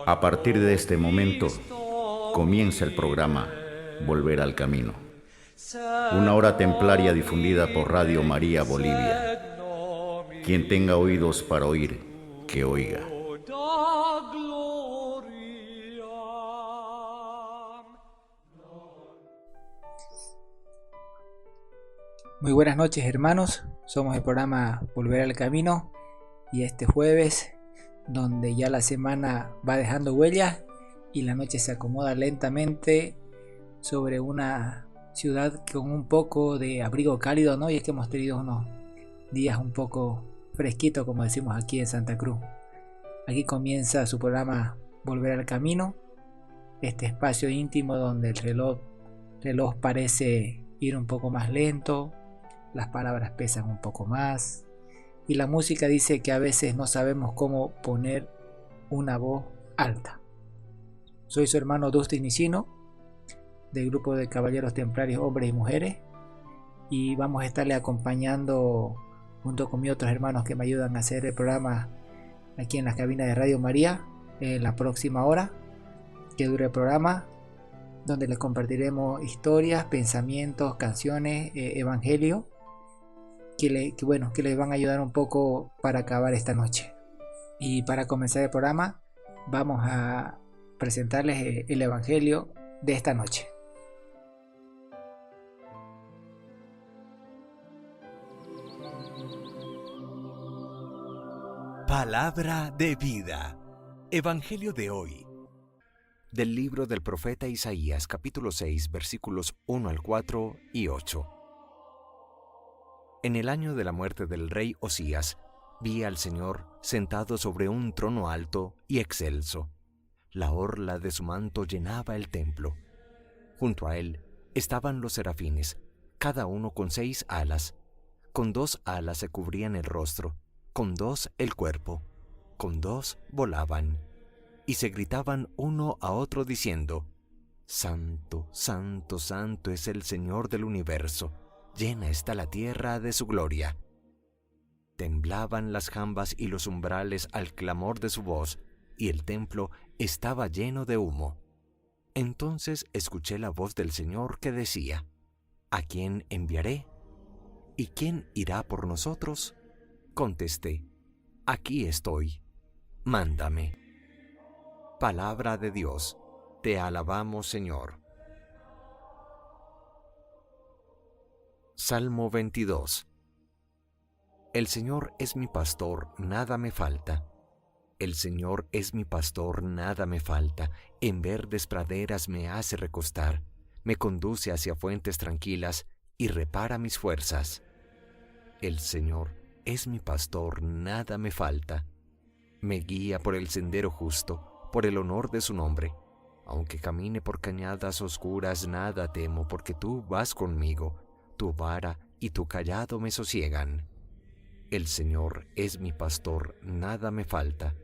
A partir de este momento comienza el programa Volver al Camino, una hora templaria difundida por Radio María Bolivia. Quien tenga oídos para oír, que oiga. Muy buenas noches, hermanos, somos el programa Volver al Camino y este jueves, donde ya la semana va dejando huellas y la noche se acomoda lentamente sobre una ciudad con un poco de abrigo cálido, ¿no? Y es que hemos tenido unos días un poco fresquitos, como decimos aquí en Santa Cruz. Aquí comienza su programa Volver al Camino, este espacio íntimo donde el reloj parece ir un poco más lento, las palabras pesan un poco más y la música dice que a veces no sabemos cómo poner una voz alta. Soy su hermano Dustin Nicino, del grupo de Caballeros Templarios Hombres y Mujeres, y vamos a estarle acompañando junto con mis otros hermanos que me ayudan a hacer el programa aquí en la cabina de Radio María en la próxima hora que dure el programa, donde les compartiremos historias, pensamientos, canciones, evangelio que les van a ayudar un poco para acabar esta noche. Y para comenzar el programa vamos a presentarles el evangelio de esta noche. Palabra de vida. Evangelio de hoy. Del libro del profeta Isaías, capítulo 6, versículos 1 al 4 y 8. En el año de la muerte del rey Osías, vi al Señor sentado sobre un trono alto y excelso. La orla de su manto llenaba el templo. Junto a él estaban los serafines, cada uno con 6 alas. Con 2 alas se cubrían el rostro, con 2 el cuerpo, con 2 volaban. Y se gritaban uno a otro diciendo: Santo, santo, santo es el Señor del universo, llena está la tierra de su gloria. Temblaban las jambas y los umbrales al clamor de su voz, y el templo estaba lleno de humo. Entonces escuché la voz del Señor que decía: ¿A quién enviaré? ¿Y quién irá por nosotros? Contesté: Aquí estoy, mándame. Palabra de Dios, te alabamos, Señor. Salmo 22. El Señor es mi pastor, nada me falta. El Señor es mi pastor, nada me falta. En verdes praderas me hace recostar, me conduce hacia fuentes tranquilas y repara mis fuerzas. El Señor es mi pastor, nada me falta. Me guía por el sendero justo, por el honor de su nombre. Aunque camine por cañadas oscuras, nada temo, porque tú vas conmigo. Tu vara y tu cayado me sosiegan. El Señor es mi pastor, nada me falta.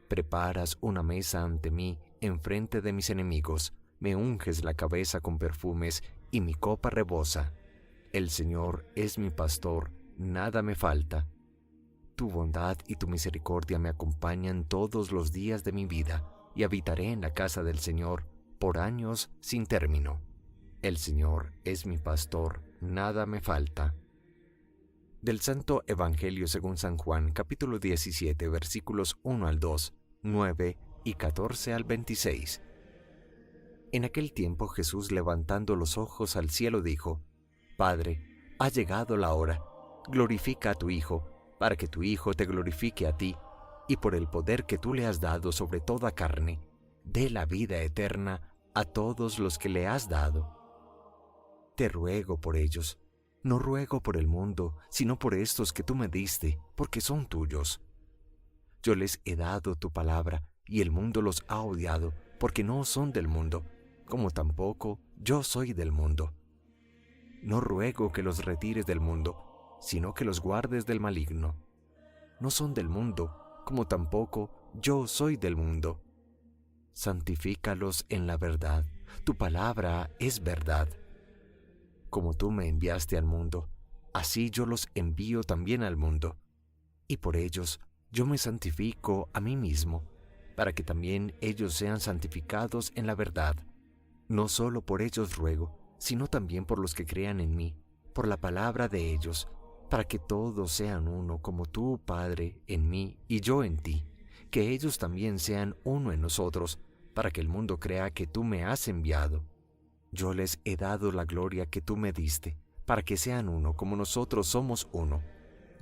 Preparas una mesa ante mí, enfrente de mis enemigos. Me unges la cabeza con perfumes, y mi copa rebosa. El Señor es mi pastor, nada me falta. Tu bondad y tu misericordia me acompañan todos los días de mi vida, y habitaré en la casa del Señor por años sin término. El Señor es mi pastor, nada me falta. Del Santo Evangelio según San Juan, capítulo 17, versículos 1 al 2, 9 y 14 al 26. En aquel tiempo Jesús, levantando los ojos al cielo, dijo: Padre, ha llegado la hora, glorifica a tu Hijo, para que tu Hijo te glorifique a ti, y por el poder que tú le has dado sobre toda carne, dé la vida eterna a todos los que le has dado. Te ruego por ellos, no ruego por el mundo, sino por estos que tú me diste, porque son tuyos. Yo les he dado tu palabra, y el mundo los ha odiado, porque no son del mundo, como tampoco yo soy del mundo. No ruego que los retires del mundo, sino que los guardes del maligno. No son del mundo, como tampoco yo soy del mundo. Santifícalos en la verdad, tu palabra es verdad. Como tú me enviaste al mundo, así yo los envío también al mundo. y por ellos yo me santifico a mí mismo, para que también ellos sean santificados en la verdad. No solo por ellos ruego, sino también por los que crean en mí, por la palabra de ellos, para que todos sean uno, como tú, Padre, en mí y yo en ti, que ellos también sean uno en nosotros, para que el mundo crea que tú me has enviado. Yo les he dado la gloria que tú me diste, para que sean uno como nosotros somos uno,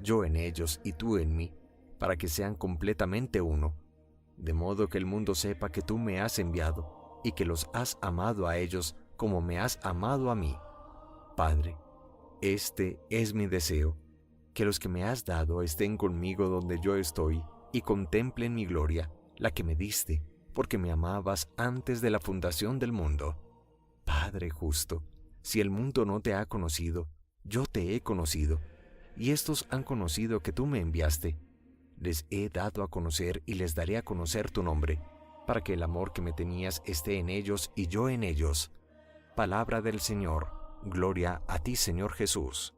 yo en ellos y tú en mí, para que sean completamente uno, de modo que el mundo sepa que tú me has enviado y que los has amado a ellos como me has amado a mí. Padre, este es mi deseo, que los que me has dado estén conmigo donde yo estoy y contemplen mi gloria, la que me diste, porque me amabas antes de la fundación del mundo. Padre justo, si el mundo no te ha conocido, yo te he conocido, y estos han conocido que tú me enviaste. Les he dado a conocer y les daré a conocer tu nombre, para que el amor que me tenías esté en ellos y yo en ellos. Palabra del Señor. Gloria a ti, Señor Jesús.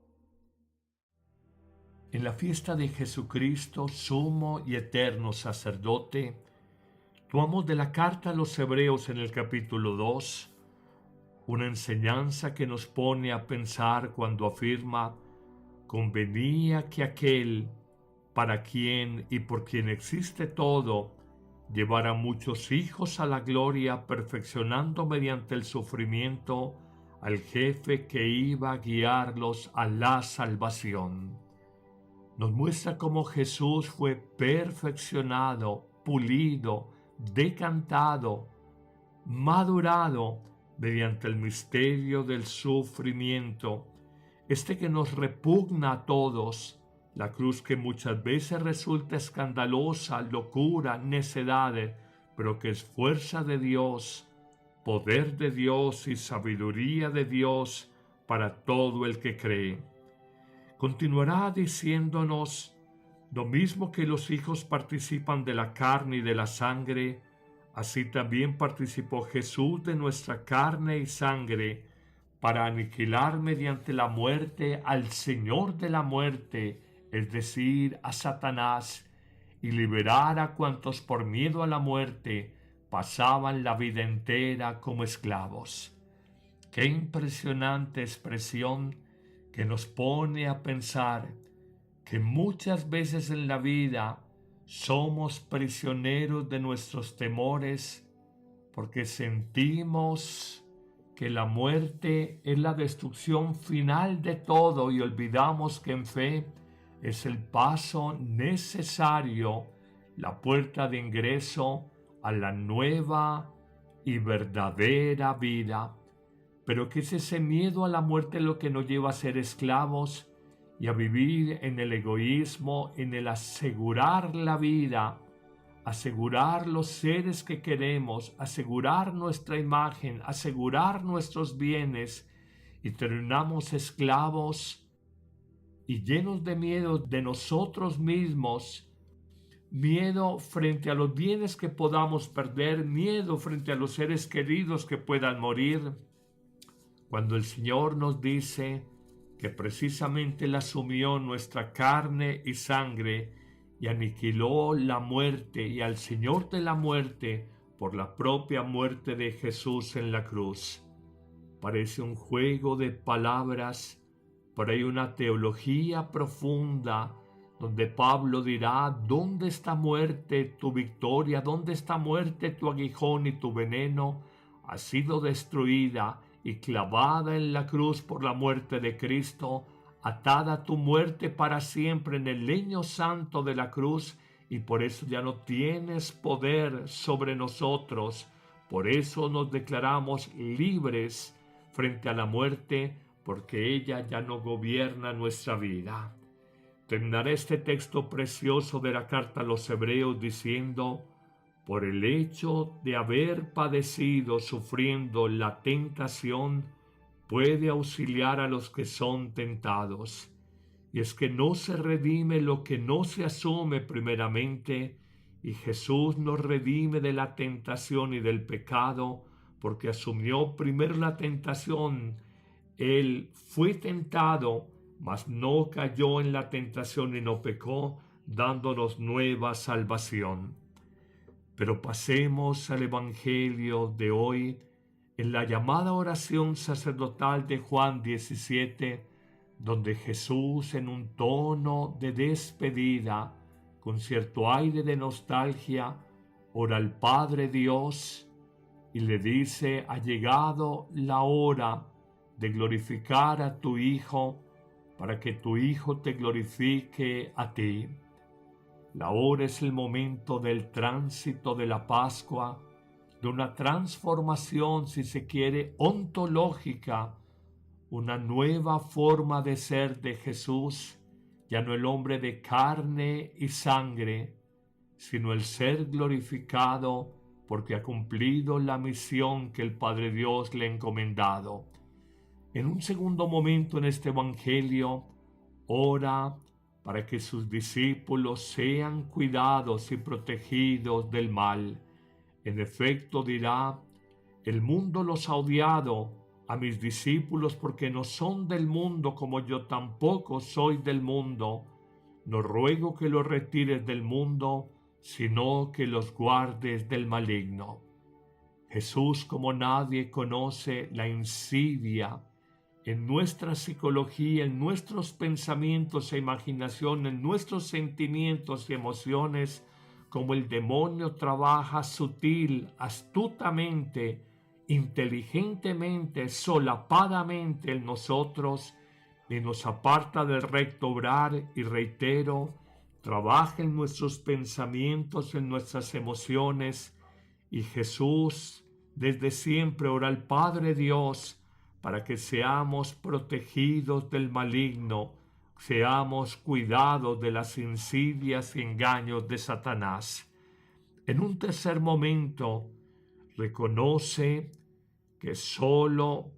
En la fiesta de Jesucristo, sumo y eterno sacerdote, tomamos de la carta a los Hebreos en el capítulo 2, una enseñanza que nos pone a pensar cuando afirma: convenía que aquel para quien y por quien existe todo llevara muchos hijos a la gloria, perfeccionando mediante el sufrimiento al jefe que iba a guiarlos a la salvación. Nos muestra cómo Jesús fue perfeccionado, pulido, decantado, madurado mediante el misterio del sufrimiento, que nos repugna a todos, la cruz que muchas veces resulta escandalosa, locura, necedad, pero que es fuerza de Dios, poder de Dios y sabiduría de Dios para todo el que cree. Continuará diciéndonos: lo mismo que los hijos participan de la carne y de la sangre, así también participó Jesús de nuestra carne y sangre, para aniquilar mediante la muerte al Señor de la muerte, es decir, a Satanás, y liberar a cuantos por miedo a la muerte pasaban la vida entera como esclavos. Qué impresionante expresión que nos pone a pensar que muchas veces en la vida somos prisioneros de nuestros temores, porque sentimos que la muerte es la destrucción final de todo y olvidamos que en fe es el paso necesario, la puerta de ingreso a la nueva y verdadera vida. Pero que es ese miedo a la muerte lo que nos lleva a ser esclavos y a vivir en el egoísmo, en el asegurar la vida, asegurar los seres que queremos, asegurar nuestra imagen, asegurar nuestros bienes, y terminamos esclavos y llenos de miedo de nosotros mismos, miedo frente a los bienes que podamos perder, miedo frente a los seres queridos que puedan morir, cuando el Señor nos dice que precisamente Él asumió nuestra carne y sangre y aniquiló la muerte y al Señor de la muerte por la propia muerte de Jesús en la cruz. Parece un juego de palabras, pero hay una teología profunda donde Pablo dirá: ¿dónde está muerte tu victoria? ¿Dónde está muerte tu aguijón y tu veneno? Ha sido destruida y clavada en la cruz por la muerte de Cristo, atada tu muerte para siempre en el leño santo de la cruz, y por eso ya no tienes poder sobre nosotros. Por eso nos declaramos libres frente a la muerte, porque ella ya no gobierna nuestra vida. Terminaré este texto precioso de la carta a los Hebreos diciendo: por el hecho de haber padecido sufriendo la tentación, puede auxiliar a los que son tentados. Y es que no se redime lo que no se asume primeramente, y Jesús nos redime de la tentación y del pecado, porque asumió primero la tentación. Él fue tentado, mas no cayó en la tentación y no pecó, dándonos nueva salvación. Pero pasemos al Evangelio de hoy, en la llamada oración sacerdotal de Juan 17, donde Jesús, en un tono de despedida, con cierto aire de nostalgia, ora al Padre Dios y le dice: ha llegado la hora de glorificar a tu Hijo, para que tu Hijo te glorifique a ti. La hora es el momento del tránsito de la Pascua, de una transformación, si se quiere, ontológica, una nueva forma de ser de Jesús, ya no el hombre de carne y sangre, sino el ser glorificado porque ha cumplido la misión que el Padre Dios le ha encomendado. En un segundo momento en este Evangelio, ora para que sus discípulos sean cuidados y protegidos del mal. En efecto dirá: el mundo los ha odiado a mis discípulos porque no son del mundo, como yo tampoco soy del mundo. No ruego que los retires del mundo, sino que los guardes del maligno. Jesús, como nadie, conoce la insidia en nuestra psicología, en nuestros pensamientos e imaginación, en nuestros sentimientos y emociones, como el demonio trabaja sutil, astutamente, inteligentemente, solapadamente en nosotros, y nos aparta del recto obrar. Y reitero, trabaja en nuestros pensamientos, en nuestras emociones, y Jesús desde siempre ora al Padre Dios para que seamos protegidos del maligno, seamos cuidados de las insidias y engaños de Satanás. En un tercer momento, reconoce que solo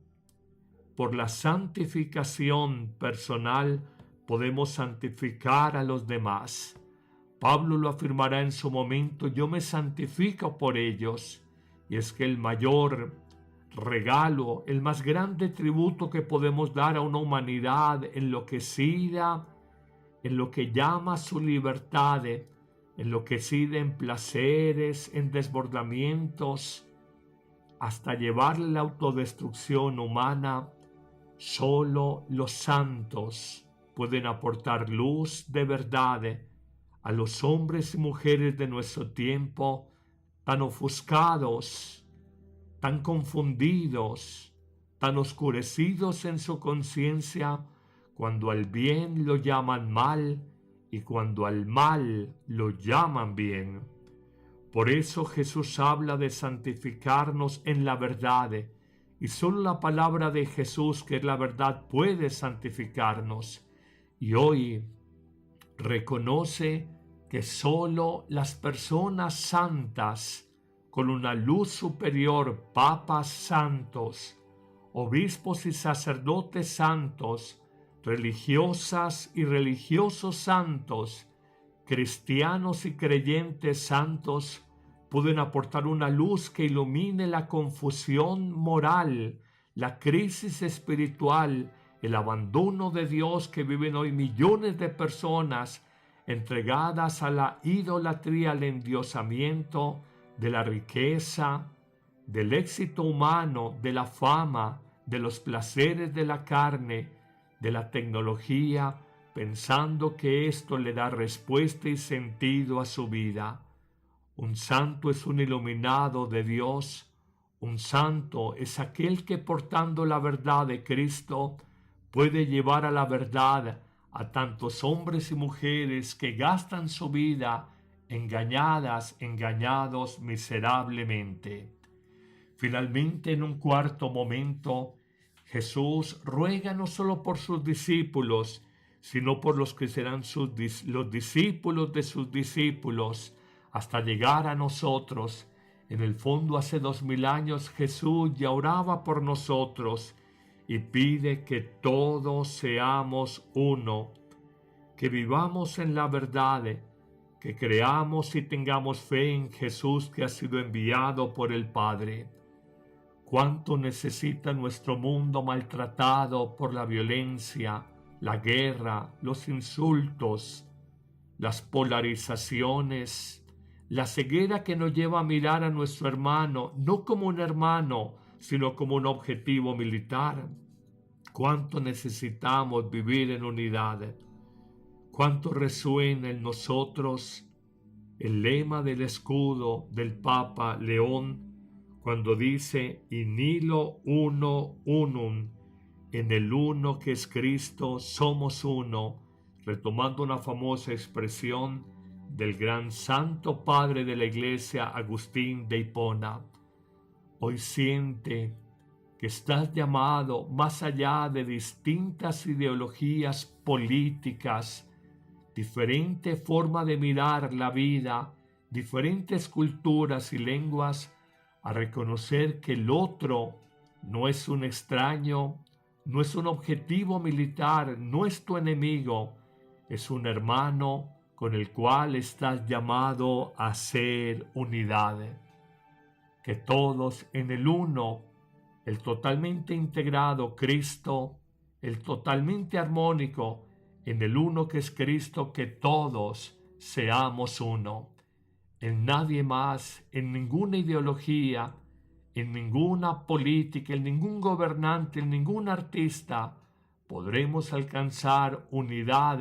por la santificación personal podemos santificar a los demás. Pablo lo afirmará en su momento: yo me santifico por ellos. Y es que el mayor regalo, el más grande tributo que podemos dar a una humanidad enloquecida, en lo que llama su libertad, enloquecida en placeres, en desbordamientos, hasta llevarle la autodestrucción humana, solo los santos pueden aportar luz de verdad a los hombres y mujeres de nuestro tiempo, tan ofuscados, tan confundidos, tan oscurecidos en su conciencia, cuando al bien lo llaman mal y cuando al mal lo llaman bien. Por eso Jesús habla de santificarnos en la verdad, y solo la palabra de Jesús, que es la verdad, puede santificarnos. Y hoy reconoce que solo las personas santas, con una luz superior, papas santos, obispos y sacerdotes santos, religiosas y religiosos santos, cristianos y creyentes santos, pueden aportar una luz que ilumine la confusión moral, la crisis espiritual, el abandono de Dios que viven hoy millones de personas entregadas a la idolatría, al endiosamiento de la riqueza, del éxito humano, de la fama, de los placeres de la carne, de la tecnología, pensando que esto le da respuesta y sentido a su vida. Un santo es un iluminado de Dios. Un santo es aquel que, portando la verdad de Cristo, puede llevar a la verdad a tantos hombres y mujeres que gastan su vida engañados miserablemente. Finalmente, en un cuarto momento, Jesús ruega no solo por sus discípulos, sino por los que serán los discípulos de sus discípulos, hasta llegar a nosotros. En el fondo, hace 2000 años Jesús ya oraba por nosotros y pide que todos seamos uno, que vivamos en la verdad, que creamos y tengamos fe en Jesús, que ha sido enviado por el Padre. ¿Cuánto necesita nuestro mundo maltratado por la violencia, la guerra, los insultos, las polarizaciones, la ceguera que nos lleva a mirar a nuestro hermano no como un hermano, sino como un objetivo militar. Cuánto necesitamos vivir en unidad, cuánto resuena en nosotros el lema del escudo del Papa León cuando dice in nihilo uno unum, en el uno que es Cristo somos uno, retomando una famosa expresión del gran santo padre de la iglesia Agustín de Hipona. Hoy siente que estás llamado más allá de distintas ideologías políticas, diferente forma de mirar la vida, diferentes culturas y lenguas, a reconocer que el otro no es un extraño, no es un objetivo militar, no es tu enemigo, es un hermano con el cual estás llamado a ser unidad. Que todos en el uno, el totalmente integrado Cristo, el totalmente armónico, en el uno que es Cristo, que todos seamos uno. En nadie más, en ninguna ideología, en ninguna política, en ningún gobernante, en ningún artista, podremos alcanzar unidad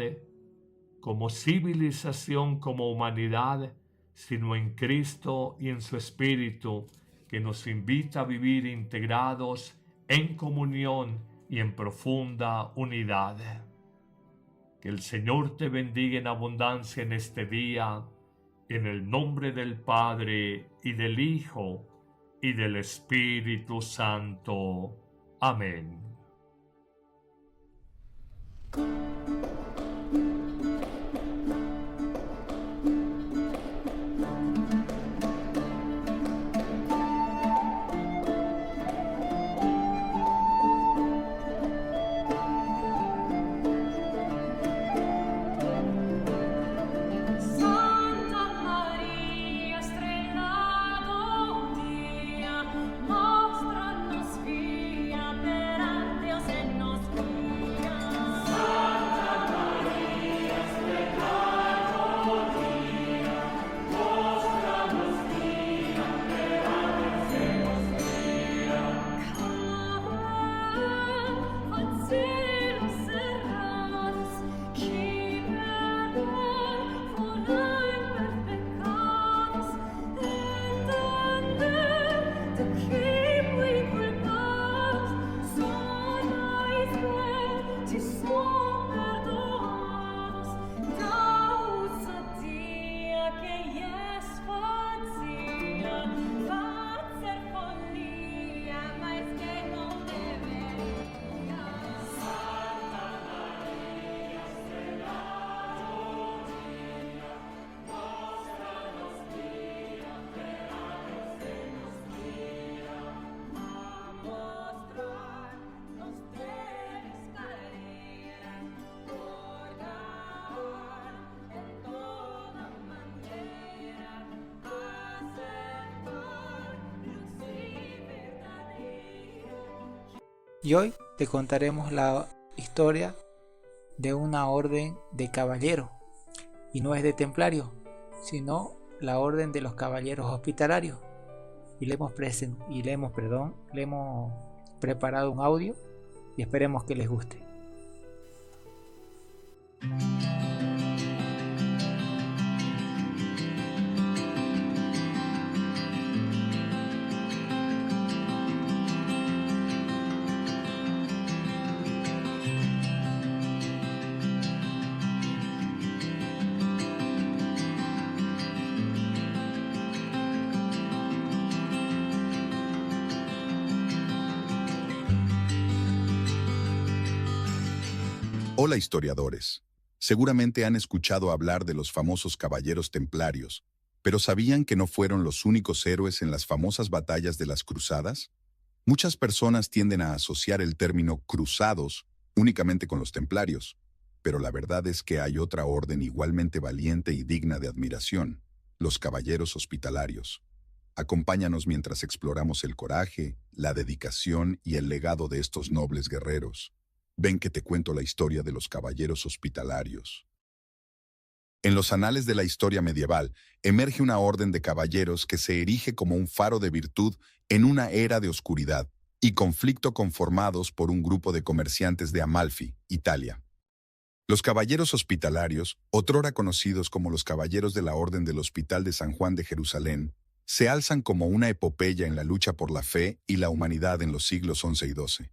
como civilización, como humanidad, sino en Cristo y en su Espíritu, que nos invita a vivir integrados en comunión y en profunda unidad. Que el Señor te bendiga en abundancia en este día, en el nombre del Padre, y del Hijo, y del Espíritu Santo. Amén. Y hoy te contaremos la historia de una orden de caballeros, y no es de templarios, sino la orden de los caballeros hospitalarios. Y le hemos preparado un audio y esperemos que les guste. Hola historiadores. Seguramente han escuchado hablar de los famosos caballeros templarios, pero ¿sabían que no fueron los únicos héroes en las famosas batallas de las cruzadas? Muchas personas tienden a asociar el término cruzados únicamente con los templarios, pero la verdad es que hay otra orden igualmente valiente y digna de admiración, los caballeros hospitalarios. Acompáñanos mientras exploramos el coraje, la dedicación y el legado de estos nobles guerreros. Ven que te cuento la historia de los caballeros hospitalarios. En los anales de la historia medieval emerge una orden de caballeros que se erige como un faro de virtud en una era de oscuridad y conflicto conformados por un grupo de comerciantes de Amalfi, Italia. Los caballeros hospitalarios, otrora conocidos como los caballeros de la Orden del Hospital de San Juan de Jerusalén, se alzan como una epopeya en la lucha por la fe y la humanidad en los siglos XI y XII.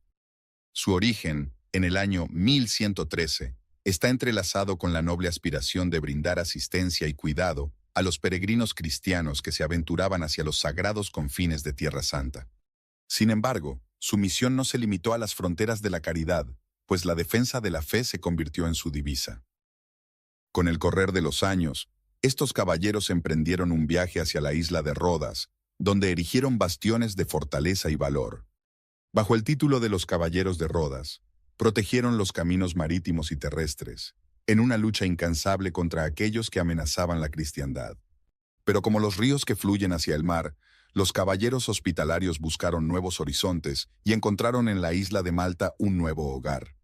Su origen, en el año 1113, está entrelazado con la noble aspiración de brindar asistencia y cuidado a los peregrinos cristianos que se aventuraban hacia los sagrados confines de Tierra Santa. Sin embargo, su misión no se limitó a las fronteras de la caridad, pues la defensa de la fe se convirtió en su divisa. Con el correr de los años, estos caballeros emprendieron un viaje hacia la isla de Rodas, donde erigieron bastiones de fortaleza y valor. Bajo el título de los Caballeros de Rodas, protegieron los caminos marítimos y terrestres, en una lucha incansable contra aquellos que amenazaban la cristiandad. Pero como los ríos que fluyen hacia el mar, los caballeros hospitalarios buscaron nuevos horizontes y encontraron en la isla de Malta un nuevo hogar.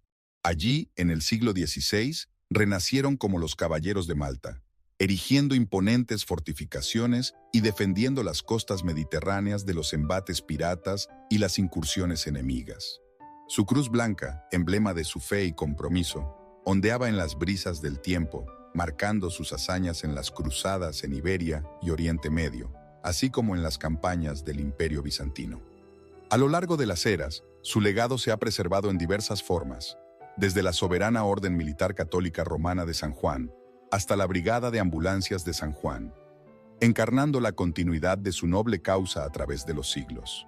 Allí, en el siglo XVI, renacieron como los Caballeros de Malta, erigiendo imponentes fortificaciones y defendiendo las costas mediterráneas de los embates piratas y las incursiones enemigas. Su cruz blanca, emblema de su fe y compromiso, ondeaba en las brisas del tiempo, marcando sus hazañas en las cruzadas en Iberia y Oriente Medio, así como en las campañas del Imperio Bizantino. A lo largo de las eras, su legado se ha preservado en diversas formas, desde la soberana Orden Militar Católica Romana de San Juan hasta la Brigada de Ambulancias de San Juan, encarnando la continuidad de su noble causa a través de los siglos.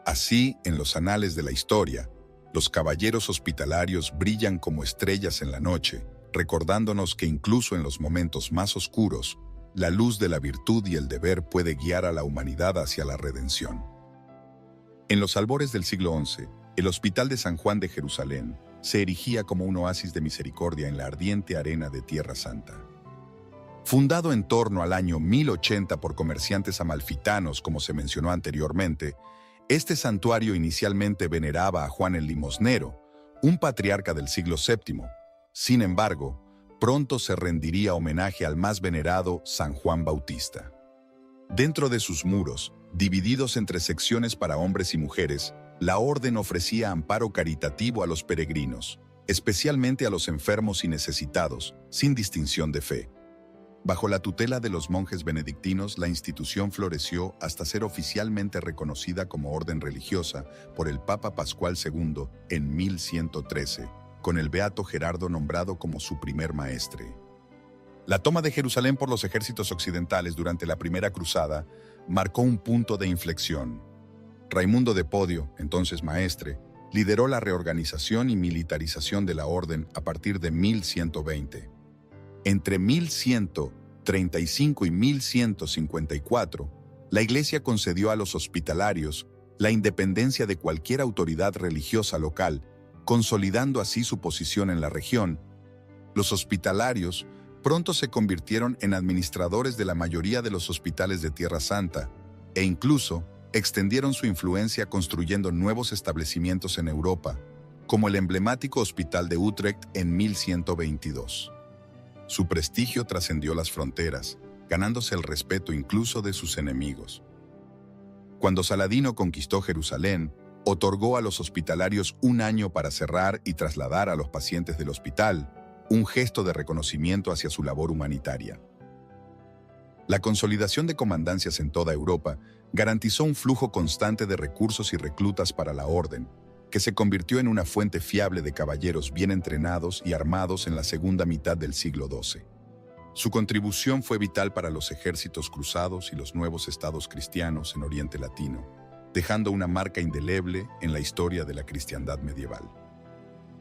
Así, en los anales de la historia, los caballeros hospitalarios brillan como estrellas en la noche, recordándonos que incluso en los momentos más oscuros, la luz de la virtud y el deber puede guiar a la humanidad hacia la redención. En los albores del siglo XI, el Hospital de San Juan de Jerusalén se erigía como un oasis de misericordia en la ardiente arena de Tierra Santa. Fundado en torno al año 1080 por comerciantes amalfitanos, como se mencionó anteriormente, este santuario inicialmente veneraba a Juan el Limosnero, un patriarca del siglo VII. Sin embargo, pronto se rendiría homenaje al más venerado San Juan Bautista. Dentro de sus muros, divididos entre secciones para hombres y mujeres, la orden ofrecía amparo caritativo a los peregrinos, especialmente a los enfermos y necesitados, sin distinción de fe. Bajo la tutela de los monjes benedictinos, la institución floreció hasta ser oficialmente reconocida como orden religiosa por el Papa Pascual II en 1113, con el beato Gerardo nombrado como su primer maestre. La toma de Jerusalén por los ejércitos occidentales durante la Primera Cruzada marcó un punto de inflexión. Raimundo de Podio, entonces maestre, lideró la reorganización y militarización de la orden a partir de 1120. Entre 1135 y 1154, la Iglesia concedió a los hospitalarios la independencia de cualquier autoridad religiosa local, consolidando así su posición en la región. Los hospitalarios pronto se convirtieron en administradores de la mayoría de los hospitales de Tierra Santa e incluso extendieron su influencia construyendo nuevos establecimientos en Europa, como el emblemático Hospital de Utrecht en 1122. Su prestigio trascendió las fronteras, ganándose el respeto incluso de sus enemigos. Cuando Saladino conquistó Jerusalén, otorgó a los hospitalarios un año para cerrar y trasladar a los pacientes del hospital, un gesto de reconocimiento hacia su labor humanitaria. La consolidación de comandancias en toda Europa garantizó un flujo constante de recursos y reclutas para la orden, que se convirtió en una fuente fiable de caballeros bien entrenados y armados en la segunda mitad del siglo XII. Su contribución fue vital para los ejércitos cruzados y los nuevos estados cristianos en Oriente Latino, dejando una marca indeleble en la historia de la cristiandad medieval.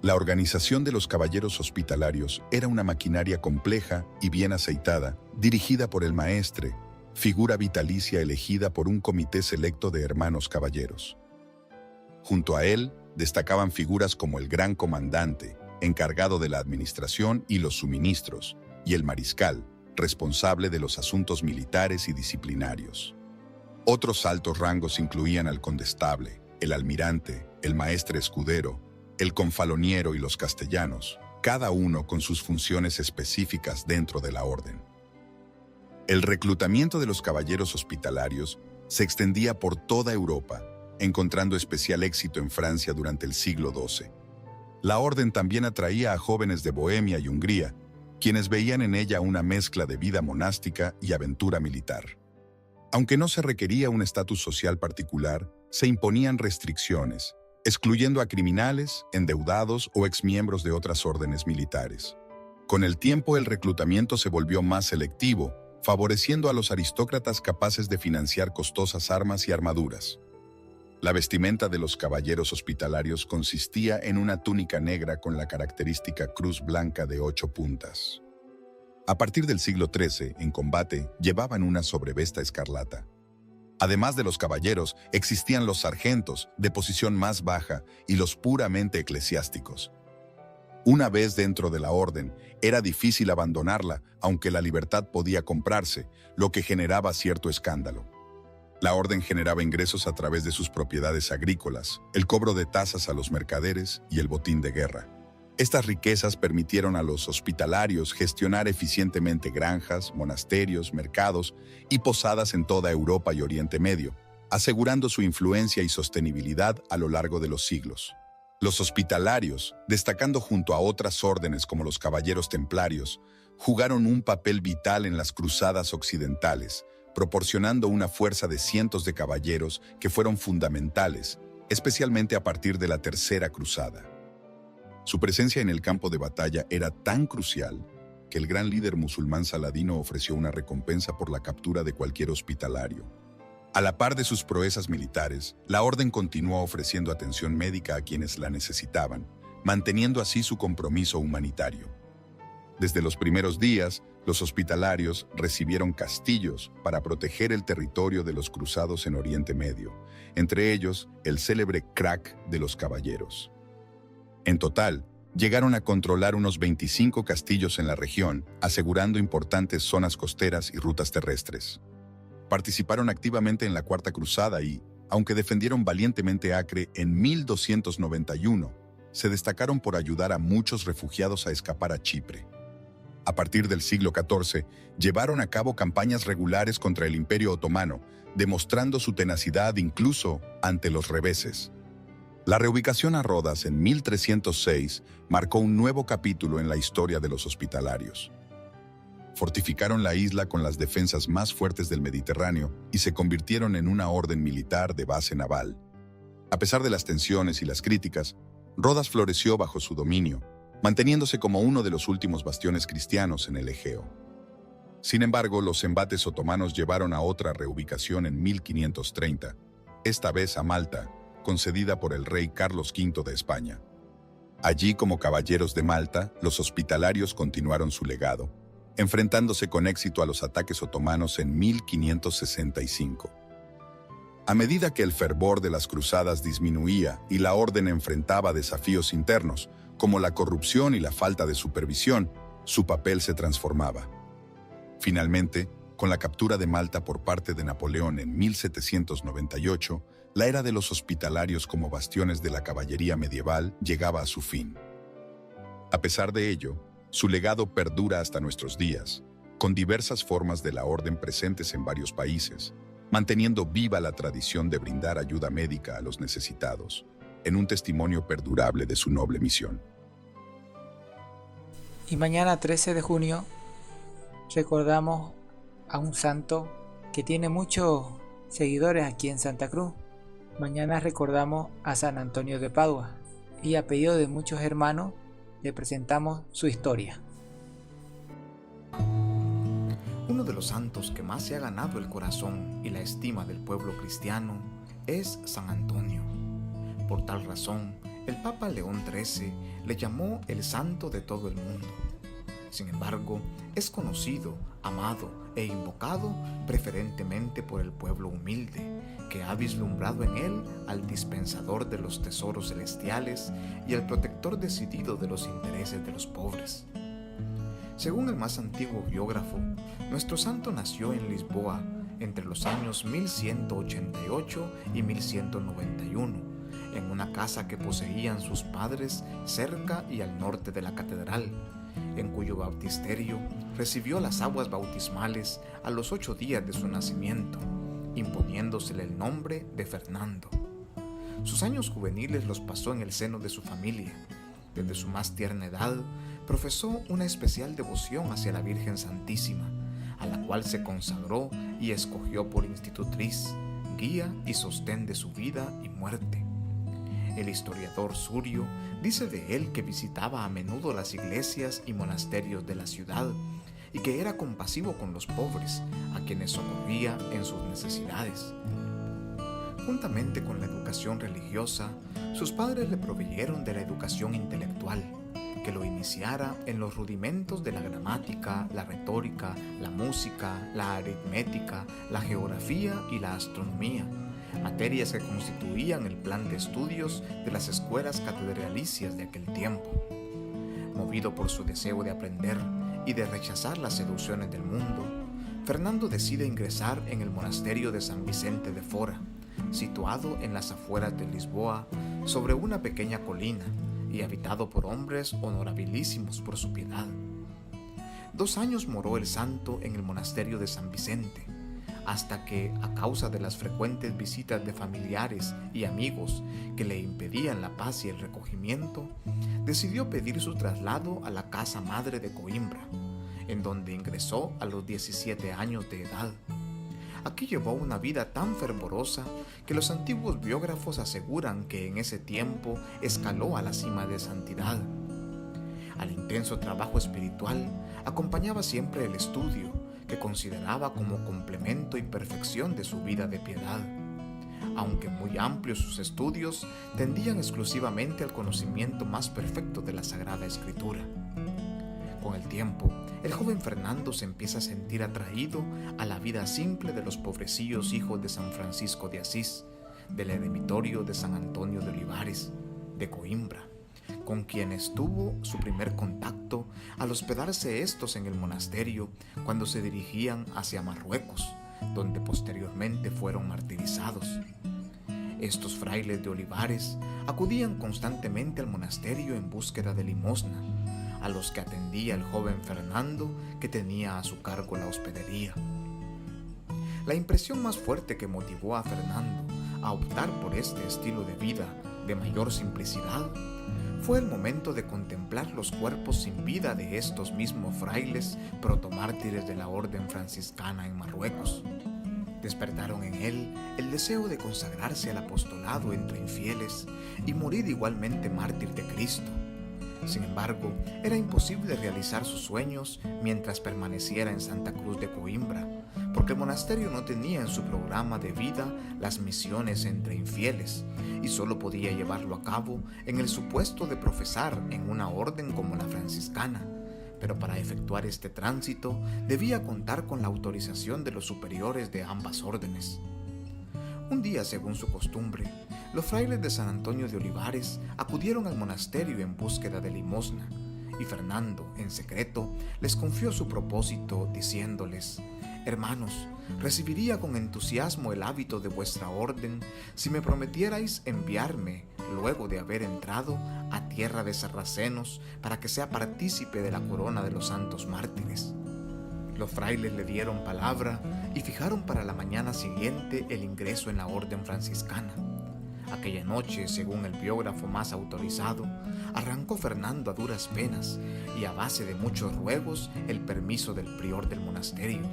La organización de los caballeros hospitalarios era una maquinaria compleja y bien aceitada, dirigida por el maestre, figura vitalicia elegida por un comité selecto de hermanos caballeros. Junto a él destacaban figuras como el gran comandante, encargado de la administración y los suministros, y el mariscal, responsable de los asuntos militares y disciplinarios. Otros altos rangos incluían al condestable, el almirante, el maestre escudero, el confaloniero y los castellanos, cada uno con sus funciones específicas dentro de la orden. El reclutamiento de los caballeros hospitalarios se extendía por toda Europa, encontrando especial éxito en Francia durante el siglo XII. La orden también atraía a jóvenes de Bohemia y Hungría, quienes veían en ella una mezcla de vida monástica y aventura militar. Aunque no se requería un estatus social particular, se imponían restricciones, excluyendo a criminales, endeudados o exmiembros de otras órdenes militares. Con el tiempo, el reclutamiento se volvió más selectivo, favoreciendo a los aristócratas capaces de financiar costosas armas y armaduras. La vestimenta de los caballeros hospitalarios consistía en una túnica negra con la característica cruz blanca de 8 puntas. A partir del siglo XIII, en combate, llevaban una sobrevesta escarlata. Además de los caballeros, existían los sargentos, de posición más baja, y los puramente eclesiásticos. Una vez dentro de la orden, era difícil abandonarla, aunque la libertad podía comprarse, lo que generaba cierto escándalo. La orden generaba ingresos a través de sus propiedades agrícolas, el cobro de tasas a los mercaderes y el botín de guerra. Estas riquezas permitieron a los hospitalarios gestionar eficientemente granjas, monasterios, mercados y posadas en toda Europa y Oriente Medio, asegurando su influencia y sostenibilidad a lo largo de los siglos. Los hospitalarios, destacando junto a otras órdenes como los caballeros templarios, jugaron un papel vital en las cruzadas occidentales, proporcionando una fuerza de cientos de caballeros que fueron fundamentales, especialmente a partir de la Tercera Cruzada. Su presencia en el campo de batalla era tan crucial que el gran líder musulmán Saladino ofreció una recompensa por la captura de cualquier hospitalario. A la par de sus proezas militares, la orden continuó ofreciendo atención médica a quienes la necesitaban, manteniendo así su compromiso humanitario. Desde los primeros días, los hospitalarios recibieron castillos para proteger el territorio de los cruzados en Oriente Medio, entre ellos el célebre Crac de los Caballeros. En total, llegaron a controlar unos 25 castillos en la región, asegurando importantes zonas costeras y rutas terrestres. Participaron activamente en la Cuarta Cruzada y, aunque defendieron valientemente Acre en 1291, se destacaron por ayudar a muchos refugiados a escapar a Chipre. A partir del siglo XIV, llevaron a cabo campañas regulares contra el Imperio Otomano, demostrando su tenacidad incluso ante los reveses. La reubicación a Rodas en 1306 marcó un nuevo capítulo en la historia de los hospitalarios. Fortificaron la isla con las defensas más fuertes del Mediterráneo y se convirtieron en una orden militar de base naval. A pesar de las tensiones y las críticas, Rodas floreció bajo su dominio, manteniéndose como uno de los últimos bastiones cristianos en el Egeo. Sin embargo, los embates otomanos llevaron a otra reubicación en 1530, esta vez a Malta, concedida por el rey Carlos V de España. Allí, como caballeros de Malta, los hospitalarios continuaron su legado, enfrentándose con éxito a los ataques otomanos en 1565. A medida que el fervor de las cruzadas disminuía y la orden enfrentaba desafíos internos, como la corrupción y la falta de supervisión, su papel se transformaba. Finalmente, con la captura de Malta por parte de Napoleón en 1798, la era de los hospitalarios como bastiones de la caballería medieval llegaba a su fin. A pesar de ello, su legado perdura hasta nuestros días, con diversas formas de la orden presentes en varios países, manteniendo viva la tradición de brindar ayuda médica a los necesitados, en un testimonio perdurable de su noble misión. Y mañana 13 de junio recordamos a un santo que tiene muchos seguidores aquí en Santa Cruz. Mañana recordamos a San Antonio de Padua y a pedido de muchos hermanos le presentamos su historia. Uno de los santos que más se ha ganado el corazón y la estima del pueblo cristiano es San Antonio. Por tal razón, el Papa León XIII le llamó el santo de todo el mundo. Sin embargo, es conocido, amado e invocado preferentemente por el pueblo humilde, que ha vislumbrado en él al dispensador de los tesoros celestiales y al protector decidido de los intereses de los pobres. Según el más antiguo biógrafo, nuestro santo nació en Lisboa entre los años 1188 y 1191, en una casa que poseían sus padres cerca y al norte de la catedral, en cuyo baptisterio recibió las aguas bautismales a los 8 días de su nacimiento, imponiéndosele el nombre de Fernando. Sus años juveniles los pasó en el seno de su familia. Desde su más tierna edad, profesó una especial devoción hacia la Virgen Santísima, a la cual se consagró y escogió por institutriz, guía y sostén de su vida y muerte. El historiador Surio dice de él que visitaba a menudo las iglesias y monasterios de la ciudad y que era compasivo con los pobres, a quienes socorría en sus necesidades. Juntamente con la educación religiosa, sus padres le proveyeron de la educación intelectual, que lo iniciara en los rudimentos de la gramática, la retórica, la música, la aritmética, la geografía y la astronomía, materias que constituían el plan de estudios de las escuelas catedralicias de aquel tiempo. Movido por su deseo de aprender y de rechazar las seducciones del mundo, Fernando decide ingresar en el monasterio de San Vicente de Fora, situado en las afueras de Lisboa, sobre una pequeña colina y habitado por hombres honorabilísimos por su piedad. 2 años moró el santo en el monasterio de San Vicente, hasta que, a causa de las frecuentes visitas de familiares y amigos que le impedían la paz y el recogimiento, decidió pedir su traslado a la casa madre de Coimbra, en donde ingresó a los 17 años de edad. Aquí llevó una vida tan fervorosa que los antiguos biógrafos aseguran que en ese tiempo escaló a la cima de santidad. Al intenso trabajo espiritual acompañaba siempre el estudio, que consideraba como complemento y perfección de su vida de piedad. Aunque muy amplios sus estudios, tendían exclusivamente al conocimiento más perfecto de la Sagrada Escritura. Con el tiempo, el joven Fernando se empieza a sentir atraído a la vida simple de los pobrecillos hijos de San Francisco de Asís, del eremitorio de San Antonio de Olivares, de Coimbra, con quienes tuvo su primer contacto al hospedarse estos en el monasterio cuando se dirigían hacia Marruecos, donde posteriormente fueron martirizados. Estos frailes de Olivares acudían constantemente al monasterio en búsqueda de limosna, a los que atendía el joven Fernando, que tenía a su cargo la hospedería. La impresión más fuerte que motivó a Fernando a optar por este estilo de vida de mayor simplicidad fue el momento de contemplar los cuerpos sin vida de estos mismos frailes protomártires de la orden franciscana en Marruecos. Despertaron en él el deseo de consagrarse al apostolado entre infieles y morir igualmente mártir de Cristo. Sin embargo, era imposible realizar sus sueños mientras permaneciera en Santa Cruz de Coimbra, porque el monasterio no tenía en su programa de vida las misiones entre infieles y solo podía llevarlo a cabo en el supuesto de profesar en una orden como la franciscana, pero para efectuar este tránsito debía contar con la autorización de los superiores de ambas órdenes. Un día, según su costumbre, los frailes de San Antonio de Olivares acudieron al monasterio en búsqueda de limosna, y Fernando, en secreto, les confió su propósito, diciéndoles: «Hermanos, recibiría con entusiasmo el hábito de vuestra orden si me prometierais enviarme, luego de haber entrado, a tierra de sarracenos para que sea partícipe de la corona de los santos mártires». Los frailes le dieron palabra y fijaron para la mañana siguiente el ingreso en la orden franciscana. Aquella noche, según el biógrafo más autorizado, arrancó Fernando a duras penas y a base de muchos ruegos el permiso del prior del monasterio,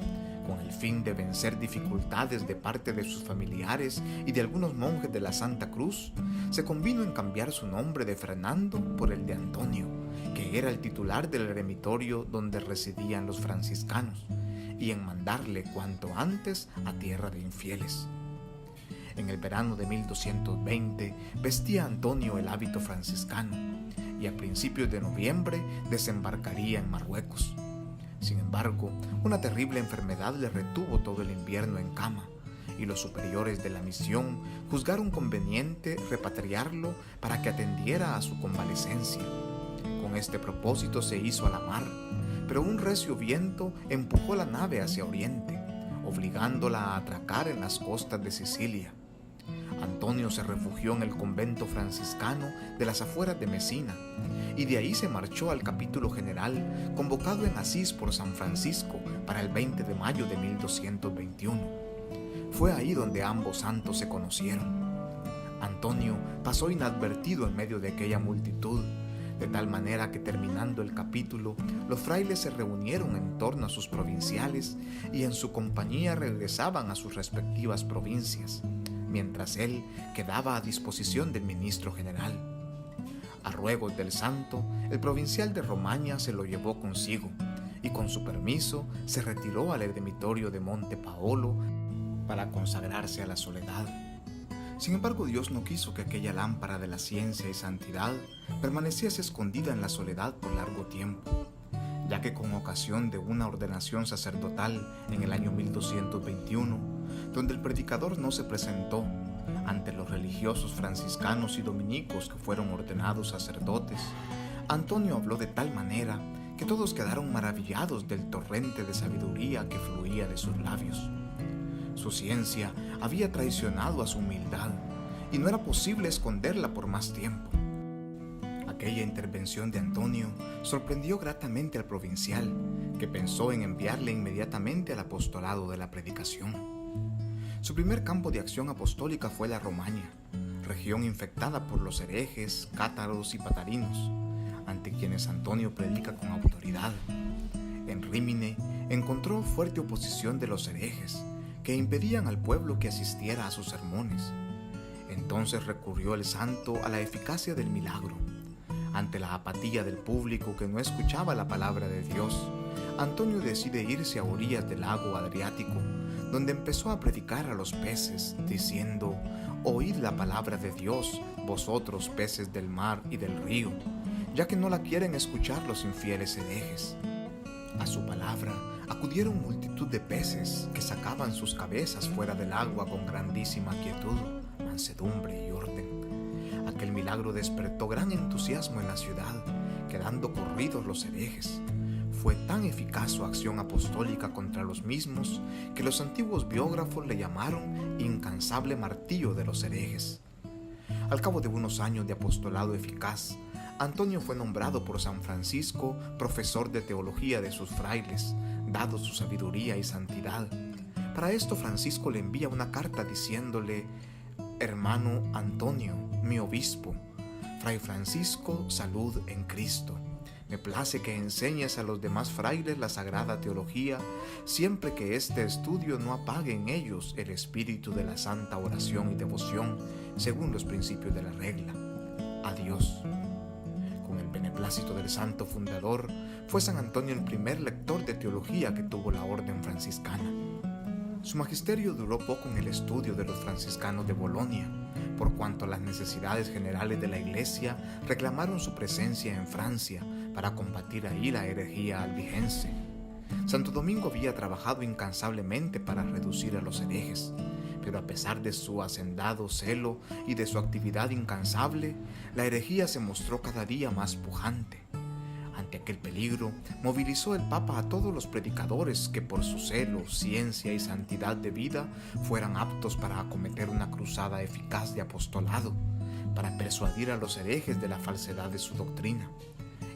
con el fin de vencer dificultades de parte de sus familiares y de algunos monjes de la Santa Cruz. Se convino en cambiar su nombre de Fernando por el de Antonio, que era el titular del eremitorio donde residían los franciscanos, y en mandarle cuanto antes a tierra de infieles. En el verano de 1220 vestía Antonio el hábito franciscano y a principios de noviembre desembarcaría en Marruecos. Sin embargo, una terrible enfermedad le retuvo todo el invierno en cama, y los superiores de la misión juzgaron conveniente repatriarlo para que atendiera a su convalecencia. Con este propósito se hizo a la mar, pero un recio viento empujó la nave hacia oriente, obligándola a atracar en las costas de Sicilia. Antonio se refugió en el convento franciscano de las afueras de Mesina y de ahí se marchó al capítulo general convocado en Asís por San Francisco para el 20 de mayo de 1221. Fue ahí donde ambos santos se conocieron. Antonio pasó inadvertido en medio de aquella multitud, de tal manera que terminando el capítulo, los frailes se reunieron en torno a sus provinciales y en su compañía regresaban a sus respectivas provincias, mientras él quedaba a disposición del ministro general. A ruegos del santo, el provincial de Romaña se lo llevó consigo y con su permiso se retiró al eremitorio de Monte Paolo para consagrarse a la soledad. Sin embargo, Dios no quiso que aquella lámpara de la ciencia y santidad permaneciese escondida en la soledad por largo tiempo, ya que con ocasión de una ordenación sacerdotal en el año 1221, donde el predicador no se presentó ante los religiosos franciscanos y dominicos que fueron ordenados sacerdotes, Antonio habló de tal manera que todos quedaron maravillados del torrente de sabiduría que fluía de sus labios. Su ciencia había traicionado a su humildad y no era posible esconderla por más tiempo. Aquella intervención de Antonio sorprendió gratamente al provincial, que pensó en enviarle inmediatamente al apostolado de la predicación. Su primer campo de acción apostólica fue la Romaña, región infectada por los herejes, cátaros y patarinos, ante quienes Antonio predica con autoridad. En Rímine encontró fuerte oposición de los herejes, que impedían al pueblo que asistiera a sus sermones. Entonces recurrió el santo a la eficacia del milagro. Ante la apatía del público que no escuchaba la palabra de Dios, Antonio decide irse a orillas del lago Adriático, donde empezó a predicar a los peces, diciendo: «Oíd la palabra de Dios, vosotros peces del mar y del río», ya que no la quieren escuchar los infieles herejes. A su palabra acudieron multitud de peces que sacaban sus cabezas fuera del agua con grandísima quietud, mansedumbre y orden. Aquel milagro despertó gran entusiasmo en la ciudad, quedando corridos los herejes. Fue tan eficaz su acción apostólica contra los mismos que los antiguos biógrafos le llamaron incansable martillo de los herejes. Al cabo de unos años de apostolado eficaz, Antonio fue nombrado por San Francisco profesor de teología de sus frailes, dado su sabiduría y santidad. Para esto Francisco le envía una carta diciéndole: «Hermano Antonio, mi obispo, Fray Francisco, salud en Cristo. Me place que enseñes a los demás frailes la sagrada teología, siempre que este estudio no apague en ellos el espíritu de la santa oración y devoción, según los principios de la regla. Adiós». Con el beneplácito del santo fundador, fue San Antonio el primer lector de teología que tuvo la orden franciscana. Su magisterio duró poco en el estudio de los franciscanos de Bolonia, por cuanto las necesidades generales de la Iglesia reclamaron su presencia en Francia para combatir ahí la herejía albigense. Santo Domingo había trabajado incansablemente para reducir a los herejes, pero a pesar de su hacendado celo y de su actividad incansable, la herejía se mostró cada día más pujante. Ante aquel peligro, movilizó el Papa a todos los predicadores que por su celo, ciencia y santidad de vida fueran aptos para acometer una cruzada eficaz de apostolado, para persuadir a los herejes de la falsedad de su doctrina.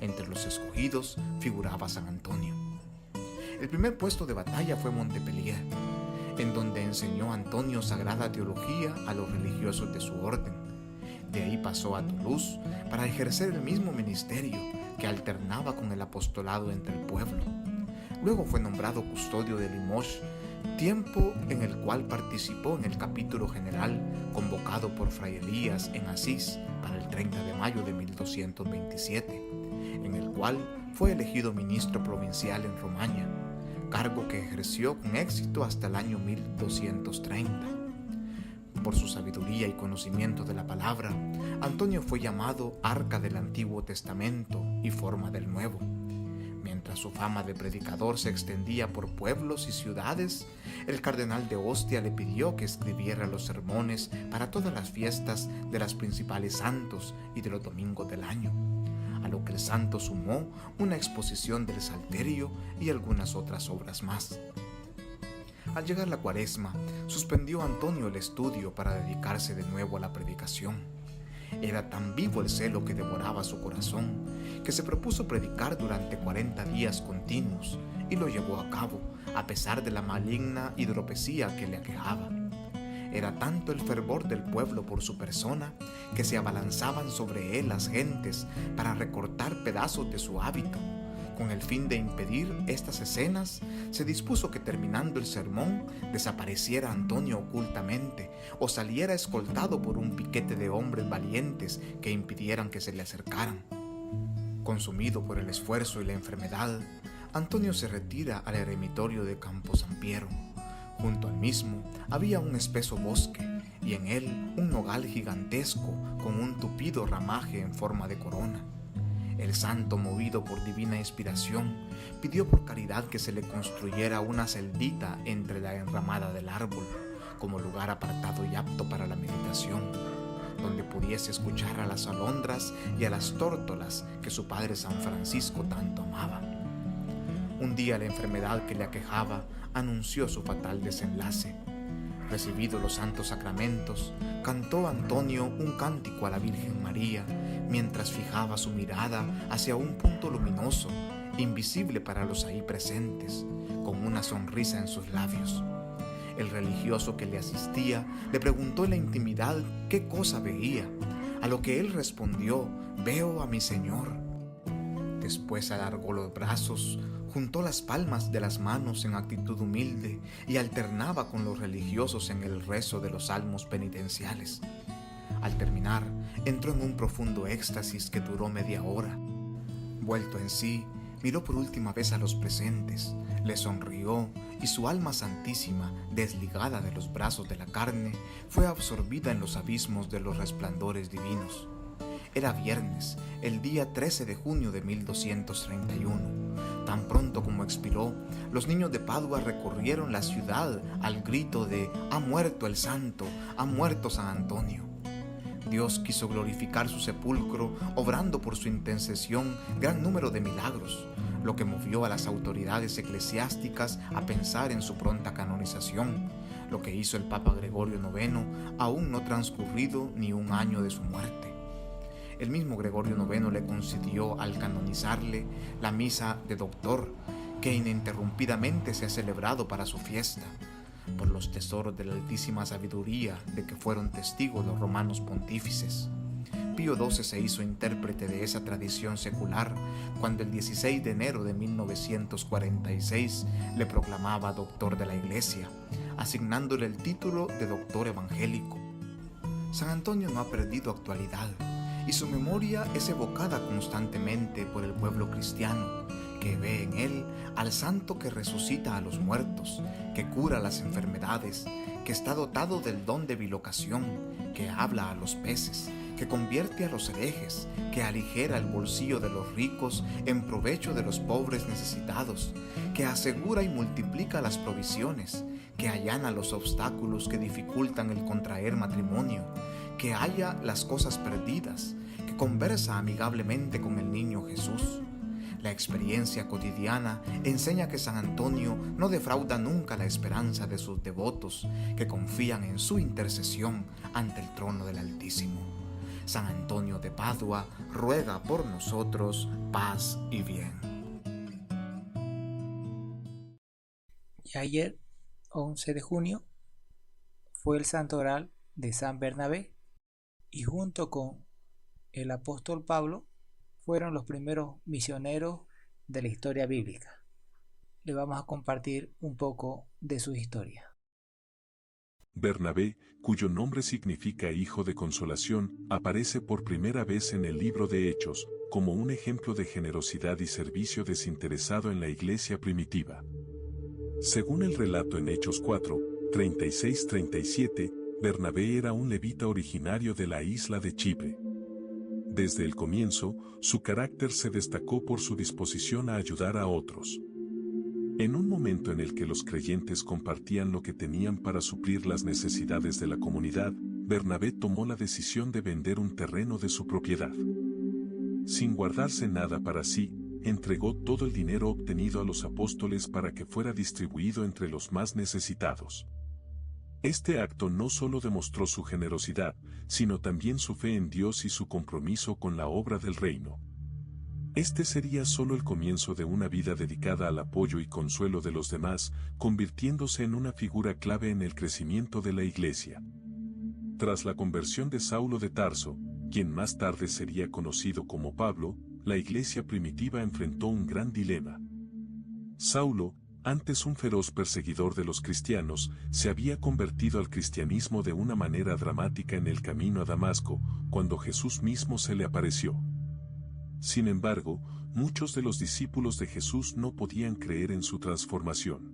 Entre los escogidos figuraba San Antonio. El primer puesto de batalla fue Montpellier, en donde enseñó Antonio sagrada teología a los religiosos de su orden. De ahí pasó a Toulouse para ejercer el mismo ministerio que alternaba con el apostolado entre el pueblo. Luego fue nombrado custodio de Limoges, tiempo en el cual participó en el capítulo general convocado por Fray Elías en Asís para el 30 de mayo de 1227, en el cual fue elegido ministro provincial en Romaña, cargo que ejerció con éxito hasta el año 1230. Por su sabiduría y conocimiento de la palabra, Antonio fue llamado Arca del Antiguo Testamento y Forma del Nuevo. Mientras su fama de predicador se extendía por pueblos y ciudades, el cardenal de Ostia le pidió que escribiera los sermones para todas las fiestas de los principales santos y de los domingos del año, a lo que el santo sumó una exposición del Salterio y algunas otras obras más. Al llegar la Cuaresma, suspendió Antonio el estudio para dedicarse de nuevo a la predicación. Era tan vivo el celo que devoraba su corazón, que se propuso predicar durante 40 días continuos, y lo llevó a cabo, a pesar de la maligna hidropesía que le aquejaba. Era tanto el fervor del pueblo por su persona, que se abalanzaban sobre él las gentes para recortar pedazos de su hábito. Con el fin de impedir estas escenas, se dispuso que terminando el sermón desapareciera Antonio ocultamente o saliera escoltado por un piquete de hombres valientes que impidieran que se le acercaran. Consumido por el esfuerzo y la enfermedad, Antonio se retira al eremitorio de Campo San Piero. Junto al mismo había un espeso bosque y en él un nogal gigantesco con un tupido ramaje en forma de corona. El santo, movido por divina inspiración, pidió por caridad que se le construyera una celdita entre la enramada del árbol, como lugar apartado y apto para la meditación, donde pudiese escuchar a las alondras y a las tórtolas que su padre San Francisco tanto amaba. Un día la enfermedad que le aquejaba anunció su fatal desenlace. Recibidos los santos sacramentos, cantó Antonio un cántico a la Virgen María, mientras fijaba su mirada hacia un punto luminoso, invisible para los ahí presentes, con una sonrisa en sus labios. El religioso que le asistía le preguntó en la intimidad qué cosa veía, a lo que él respondió: «Veo a mi Señor». Después alargó los brazos, juntó las palmas de las manos en actitud humilde y alternaba con los religiosos en el rezo de los salmos penitenciales. Al terminar, entró en un profundo éxtasis que duró media hora. Vuelto en sí, miró por última vez a los presentes, le sonrió y su alma santísima, desligada de los brazos de la carne, fue absorbida en los abismos de los resplandores divinos. Era viernes, el día 13 de junio de 1231. Tan pronto como expiró, los niños de Padua recorrieron la ciudad al grito de «¡Ha muerto el santo! ¡Ha muerto San Antonio!». Dios quiso glorificar su sepulcro, obrando por su intercesión gran número de milagros, lo que movió a las autoridades eclesiásticas a pensar en su pronta canonización, lo que hizo el Papa Gregorio IX, aún no transcurrido ni un año de su muerte. El mismo Gregorio IX le concedió al canonizarle la misa de doctor, que ininterrumpidamente se ha celebrado para su fiesta, por los tesoros de la altísima sabiduría de que fueron testigos los romanos pontífices. Pío XII se hizo intérprete de esa tradición secular cuando el 16 de enero de 1946 le proclamaba doctor de la Iglesia, asignándole el título de doctor evangélico. San Antonio no ha perdido actualidad y su memoria es evocada constantemente por el pueblo cristiano, que ve en él al santo que resucita a los muertos, que cura las enfermedades, que está dotado del don de bilocación, que habla a los peces, que convierte a los herejes, que aligera el bolsillo de los ricos en provecho de los pobres necesitados, que asegura y multiplica las provisiones, que allana los obstáculos que dificultan el contraer matrimonio, que halla las cosas perdidas, que conversa amigablemente con el niño Jesús. La experiencia cotidiana enseña que San Antonio no defrauda nunca la esperanza de sus devotos que confían en su intercesión ante el trono del Altísimo. San Antonio de Padua ruega por nosotros paz y bien. Y ayer, 11 de junio, fue el santo oral de San Bernabé, y junto con el apóstol Pablo fueron los primeros misioneros de la historia bíblica. Le vamos a compartir un poco de su historia. Bernabé, cuyo nombre significa hijo de consolación, aparece por primera vez en el libro de Hechos, como un ejemplo de generosidad y servicio desinteresado en la iglesia primitiva. Según el relato en Hechos 4, 36-37, Bernabé era un levita originario de la isla de Chipre. Desde el comienzo, su carácter se destacó por su disposición a ayudar a otros. En un momento en el que los creyentes compartían lo que tenían para suplir las necesidades de la comunidad, Bernabé tomó la decisión de vender un terreno de su propiedad. Sin guardarse nada para sí, entregó todo el dinero obtenido a los apóstoles para que fuera distribuido entre los más necesitados. Este acto no solo demostró su generosidad, sino también su fe en Dios y su compromiso con la obra del reino. Este sería solo el comienzo de una vida dedicada al apoyo y consuelo de los demás, convirtiéndose en una figura clave en el crecimiento de la Iglesia. Tras la conversión de Saulo de Tarso, quien más tarde sería conocido como Pablo, la Iglesia primitiva enfrentó un gran dilema. Saulo, antes un feroz perseguidor de los cristianos, se había convertido al cristianismo de una manera dramática en el camino a Damasco, cuando Jesús mismo se le apareció. Sin embargo, muchos de los discípulos de Jesús no podían creer en su transformación.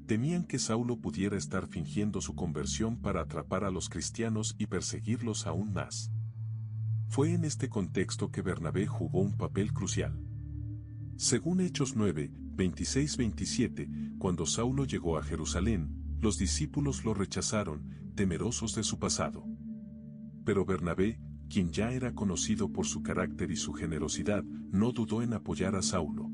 Temían que Saulo pudiera estar fingiendo su conversión para atrapar a los cristianos y perseguirlos aún más. Fue en este contexto que Bernabé jugó un papel crucial. Según Hechos 9, 26-27, cuando Saulo llegó a Jerusalén, los discípulos lo rechazaron, temerosos de su pasado. Pero Bernabé, quien ya era conocido por su carácter y su generosidad, no dudó en apoyar a Saulo.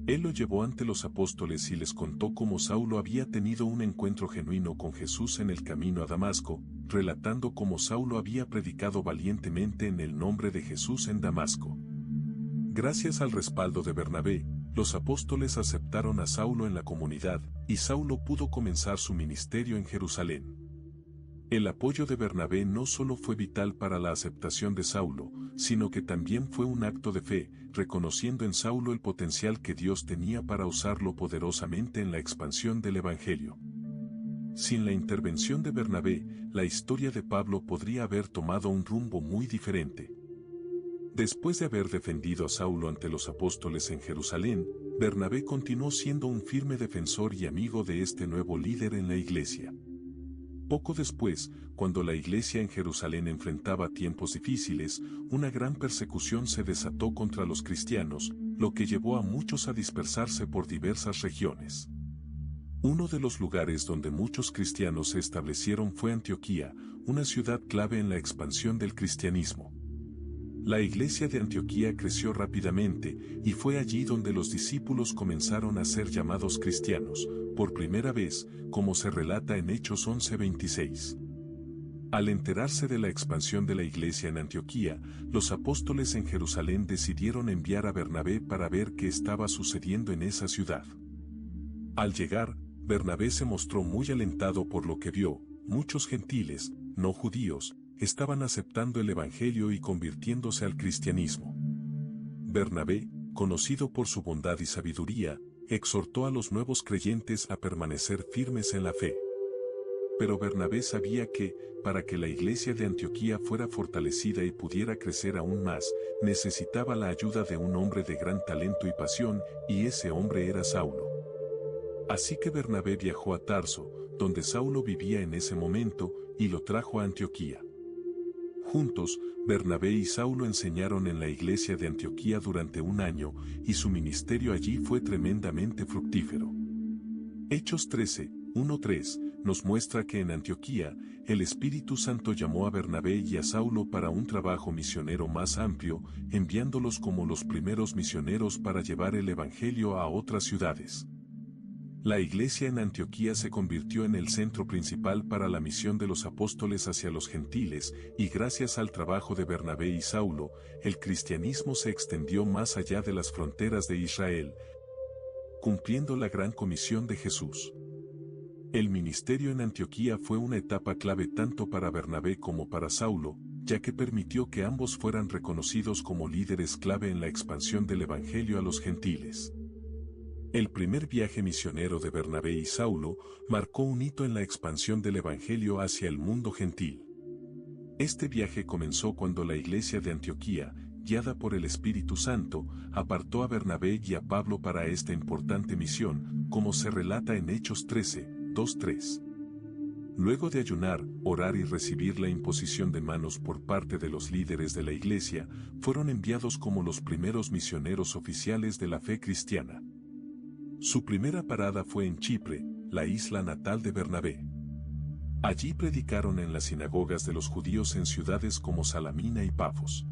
Él lo llevó ante los apóstoles y les contó cómo Saulo había tenido un encuentro genuino con Jesús en el camino a Damasco, relatando cómo Saulo había predicado valientemente en el nombre de Jesús en Damasco. Gracias al respaldo de Bernabé, los apóstoles aceptaron a Saulo en la comunidad, y Saulo pudo comenzar su ministerio en Jerusalén. El apoyo de Bernabé no solo fue vital para la aceptación de Saulo, sino que también fue un acto de fe, reconociendo en Saulo el potencial que Dios tenía para usarlo poderosamente en la expansión del Evangelio. Sin la intervención de Bernabé, la historia de Pablo podría haber tomado un rumbo muy diferente. Después de haber defendido a Saulo ante los apóstoles en Jerusalén, Bernabé continuó siendo un firme defensor y amigo de este nuevo líder en la iglesia. Poco después, cuando la iglesia en Jerusalén enfrentaba tiempos difíciles, una gran persecución se desató contra los cristianos, lo que llevó a muchos a dispersarse por diversas regiones. Uno de los lugares donde muchos cristianos se establecieron fue Antioquía, una ciudad clave en la expansión del cristianismo. La iglesia de Antioquía creció rápidamente, y fue allí donde los discípulos comenzaron a ser llamados cristianos, por primera vez, como se relata en Hechos 11:26. Al enterarse de la expansión de la iglesia en Antioquía, los apóstoles en Jerusalén decidieron enviar a Bernabé para ver qué estaba sucediendo en esa ciudad. Al llegar, Bernabé se mostró muy alentado por lo que vio. Muchos gentiles, no judíos, estaban aceptando el Evangelio y convirtiéndose al cristianismo. Bernabé, conocido por su bondad y sabiduría, exhortó a los nuevos creyentes a permanecer firmes en la fe. Pero Bernabé sabía que, para que la iglesia de Antioquía fuera fortalecida y pudiera crecer aún más, necesitaba la ayuda de un hombre de gran talento y pasión, y ese hombre era Saulo. Así que Bernabé viajó a Tarso, donde Saulo vivía en ese momento, y lo trajo a Antioquía. Juntos, Bernabé y Saulo enseñaron en la iglesia de Antioquía durante un año, y su ministerio allí fue tremendamente fructífero. Hechos 13, 1-3, nos muestra que en Antioquía, el Espíritu Santo llamó a Bernabé y a Saulo para un trabajo misionero más amplio, enviándolos como los primeros misioneros para llevar el Evangelio a otras ciudades. La iglesia en Antioquía se convirtió en el centro principal para la misión de los apóstoles hacia los gentiles, y gracias al trabajo de Bernabé y Saulo, el cristianismo se extendió más allá de las fronteras de Israel, cumpliendo la gran comisión de Jesús. El ministerio en Antioquía fue una etapa clave tanto para Bernabé como para Saulo, ya que permitió que ambos fueran reconocidos como líderes clave en la expansión del Evangelio a los gentiles. El primer viaje misionero de Bernabé y Saulo marcó un hito en la expansión del Evangelio hacia el mundo gentil. Este viaje comenzó cuando la iglesia de Antioquía, guiada por el Espíritu Santo, apartó a Bernabé y a Pablo para esta importante misión, como se relata en Hechos 13, 2-3. Luego de ayunar, orar y recibir la imposición de manos por parte de los líderes de la iglesia, fueron enviados como los primeros misioneros oficiales de la fe cristiana. Su primera parada fue en Chipre, la isla natal de Bernabé. Allí predicaron en las sinagogas de los judíos en ciudades como Salamina y Pafos.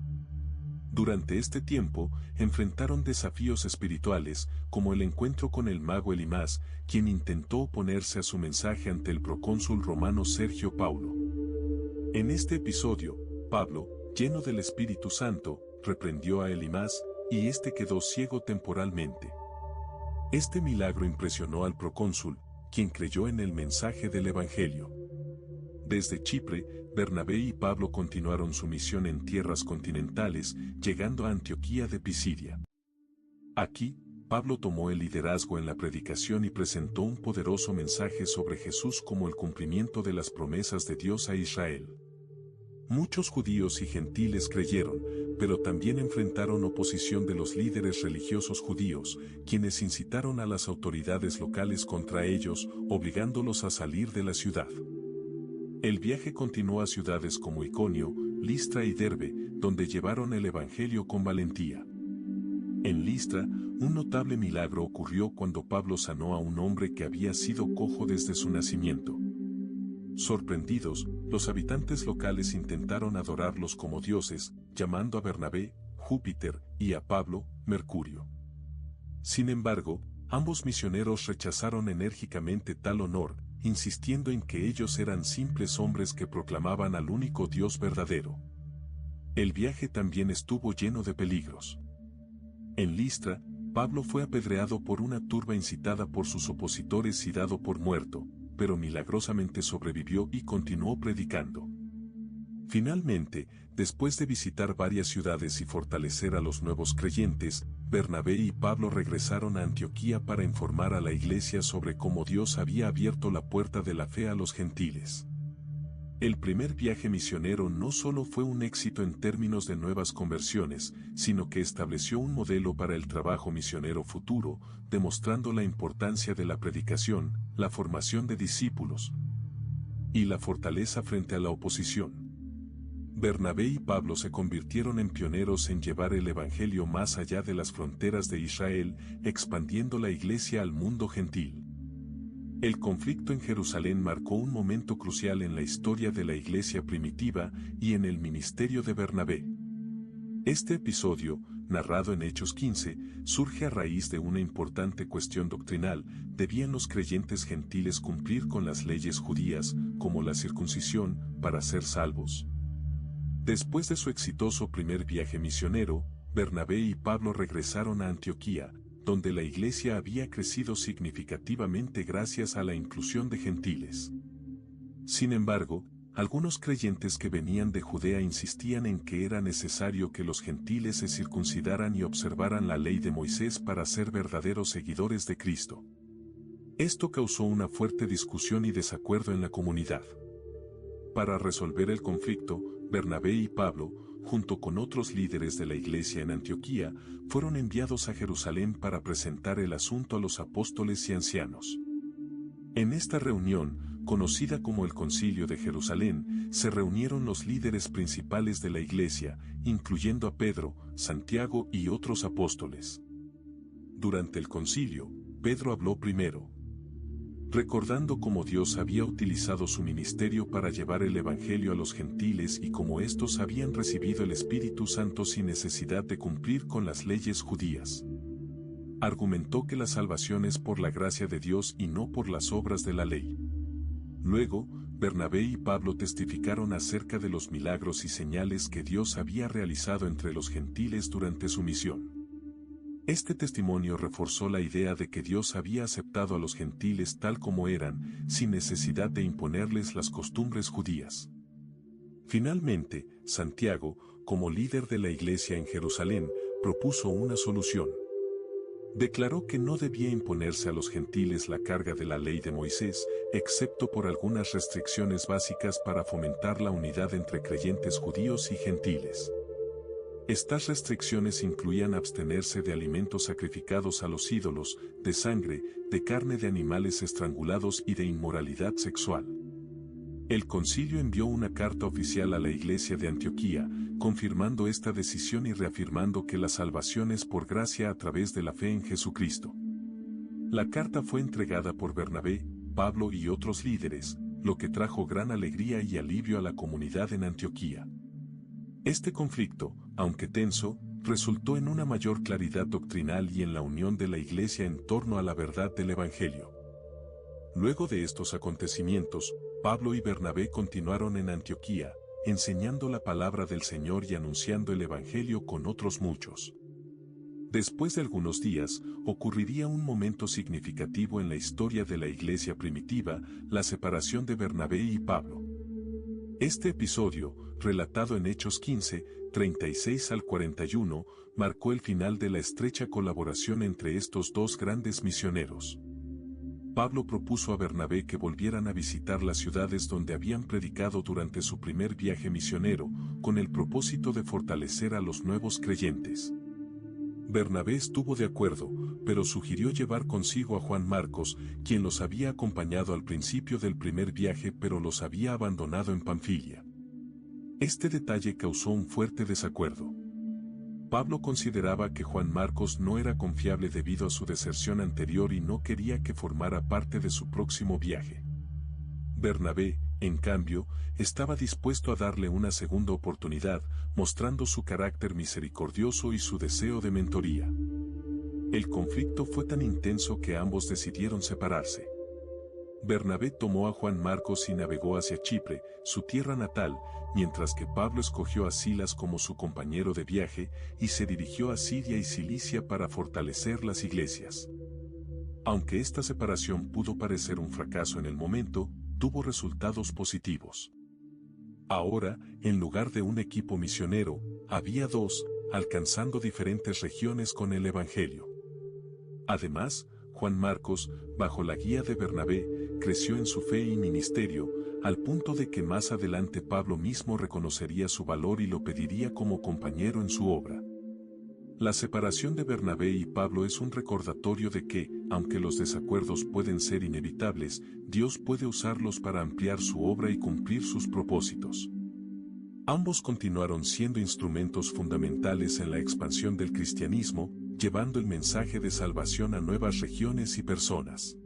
Durante este tiempo, enfrentaron desafíos espirituales, como el encuentro con el mago Elimás, quien intentó oponerse a su mensaje ante el procónsul romano Sergio Paulo. En este episodio, Pablo, lleno del Espíritu Santo, reprendió a Elimás, y éste quedó ciego temporalmente. Este milagro impresionó al procónsul, quien creyó en el mensaje del Evangelio. Desde Chipre, Bernabé y Pablo continuaron su misión en tierras continentales, llegando a Antioquía de Pisidia. Aquí, Pablo tomó el liderazgo en la predicación y presentó un poderoso mensaje sobre Jesús como el cumplimiento de las promesas de Dios a Israel. Muchos judíos y gentiles creyeron, pero también enfrentaron oposición de los líderes religiosos judíos, quienes incitaron a las autoridades locales contra ellos, obligándolos a salir de la ciudad. El viaje continuó a ciudades como Iconio, Listra y Derbe, donde llevaron el Evangelio con valentía. En Listra, un notable milagro ocurrió cuando Pablo sanó a un hombre que había sido cojo desde su nacimiento. Sorprendidos, los habitantes locales intentaron adorarlos como dioses, llamando a Bernabé, Júpiter, y a Pablo, Mercurio. Sin embargo, ambos misioneros rechazaron enérgicamente tal honor, insistiendo en que ellos eran simples hombres que proclamaban al único Dios verdadero. El viaje también estuvo lleno de peligros. En Listra, Pablo fue apedreado por una turba incitada por sus opositores y dado por muerto, pero milagrosamente sobrevivió y continuó predicando. Finalmente, después de visitar varias ciudades y fortalecer a los nuevos creyentes, Bernabé y Pablo regresaron a Antioquía para informar a la iglesia sobre cómo Dios había abierto la puerta de la fe a los gentiles. El primer viaje misionero no solo fue un éxito en términos de nuevas conversiones, sino que estableció un modelo para el trabajo misionero futuro, demostrando la importancia de la predicación, la formación de discípulos y la fortaleza frente a la oposición. Bernabé y Pablo se convirtieron en pioneros en llevar el Evangelio más allá de las fronteras de Israel, expandiendo la iglesia al mundo gentil. El conflicto en Jerusalén marcó un momento crucial en la historia de la iglesia primitiva y en el ministerio de Bernabé. Este episodio, narrado en Hechos 15, surge a raíz de una importante cuestión doctrinal: ¿debían los creyentes gentiles cumplir con las leyes judías, como la circuncisión, para ser salvos? Después de su exitoso primer viaje misionero, Bernabé y Pablo regresaron a Antioquía, donde la iglesia había crecido significativamente gracias a la inclusión de gentiles. Sin embargo, algunos creyentes que venían de Judea insistían en que era necesario que los gentiles se circuncidaran y observaran la ley de Moisés para ser verdaderos seguidores de Cristo. Esto causó una fuerte discusión y desacuerdo en la comunidad. Para resolver el conflicto, Bernabé y Pablo, junto con otros líderes de la iglesia en Antioquía, fueron enviados a Jerusalén para presentar el asunto a los apóstoles y ancianos. En esta reunión, conocida como el Concilio de Jerusalén, se reunieron los líderes principales de la iglesia, incluyendo a Pedro, Santiago y otros apóstoles. Durante el concilio, Pedro habló primero, recordando cómo Dios había utilizado su ministerio para llevar el Evangelio a los gentiles y cómo éstos habían recibido el Espíritu Santo sin necesidad de cumplir con las leyes judías. Argumentó que la salvación es por la gracia de Dios y no por las obras de la ley. Luego, Bernabé y Pablo testificaron acerca de los milagros y señales que Dios había realizado entre los gentiles durante su misión. Este testimonio reforzó la idea de que Dios había aceptado a los gentiles tal como eran, sin necesidad de imponerles las costumbres judías. Finalmente, Santiago, como líder de la iglesia en Jerusalén, propuso una solución. Declaró que no debía imponerse a los gentiles la carga de la ley de Moisés, excepto por algunas restricciones básicas para fomentar la unidad entre creyentes judíos y gentiles. Estas restricciones incluían abstenerse de alimentos sacrificados a los ídolos, de sangre, de carne de animales estrangulados y de inmoralidad sexual. El concilio envió una carta oficial a la iglesia de Antioquía, confirmando esta decisión y reafirmando que la salvación es por gracia a través de la fe en Jesucristo. La carta fue entregada por Bernabé, Pablo y otros líderes, lo que trajo gran alegría y alivio a la comunidad en Antioquía. Este conflicto, aunque tenso, resultó en una mayor claridad doctrinal y en la unión de la Iglesia en torno a la verdad del Evangelio. Luego de estos acontecimientos, Pablo y Bernabé continuaron en Antioquía, enseñando la palabra del Señor y anunciando el Evangelio con otros muchos. Después de algunos días, ocurriría un momento significativo en la historia de la iglesia primitiva, la separación de Bernabé y Pablo. Este episodio, relatado en Hechos 15, 36 al 41, marcó el final de la estrecha colaboración entre estos dos grandes misioneros. Pablo propuso a Bernabé que volvieran a visitar las ciudades donde habían predicado durante su primer viaje misionero, con el propósito de fortalecer a los nuevos creyentes. Bernabé estuvo de acuerdo, pero sugirió llevar consigo a Juan Marcos, quien los había acompañado al principio del primer viaje pero los había abandonado en Panfilia. Este detalle causó un fuerte desacuerdo. Pablo consideraba que Juan Marcos no era confiable debido a su deserción anterior y no quería que formara parte de su próximo viaje. Bernabé, en cambio, estaba dispuesto a darle una segunda oportunidad, mostrando su carácter misericordioso y su deseo de mentoría. El conflicto fue tan intenso que ambos decidieron separarse. Bernabé tomó a Juan Marcos y navegó hacia Chipre, su tierra natal, mientras que Pablo escogió a Silas como su compañero de viaje y se dirigió a Siria y Cilicia para fortalecer las iglesias. Aunque esta separación pudo parecer un fracaso en el momento, tuvo resultados positivos. Ahora, en lugar de un equipo misionero, había dos, alcanzando diferentes regiones con el Evangelio. Además, Juan Marcos, bajo la guía de Bernabé, creció en su fe y ministerio, al punto de que más adelante Pablo mismo reconocería su valor y lo pediría como compañero en su obra. La separación de Bernabé y Pablo es un recordatorio de que, aunque los desacuerdos pueden ser inevitables, Dios puede usarlos para ampliar su obra y cumplir sus propósitos. Ambos continuaron siendo instrumentos fundamentales en la expansión del cristianismo, llevando el mensaje de salvación a nuevas regiones y personas.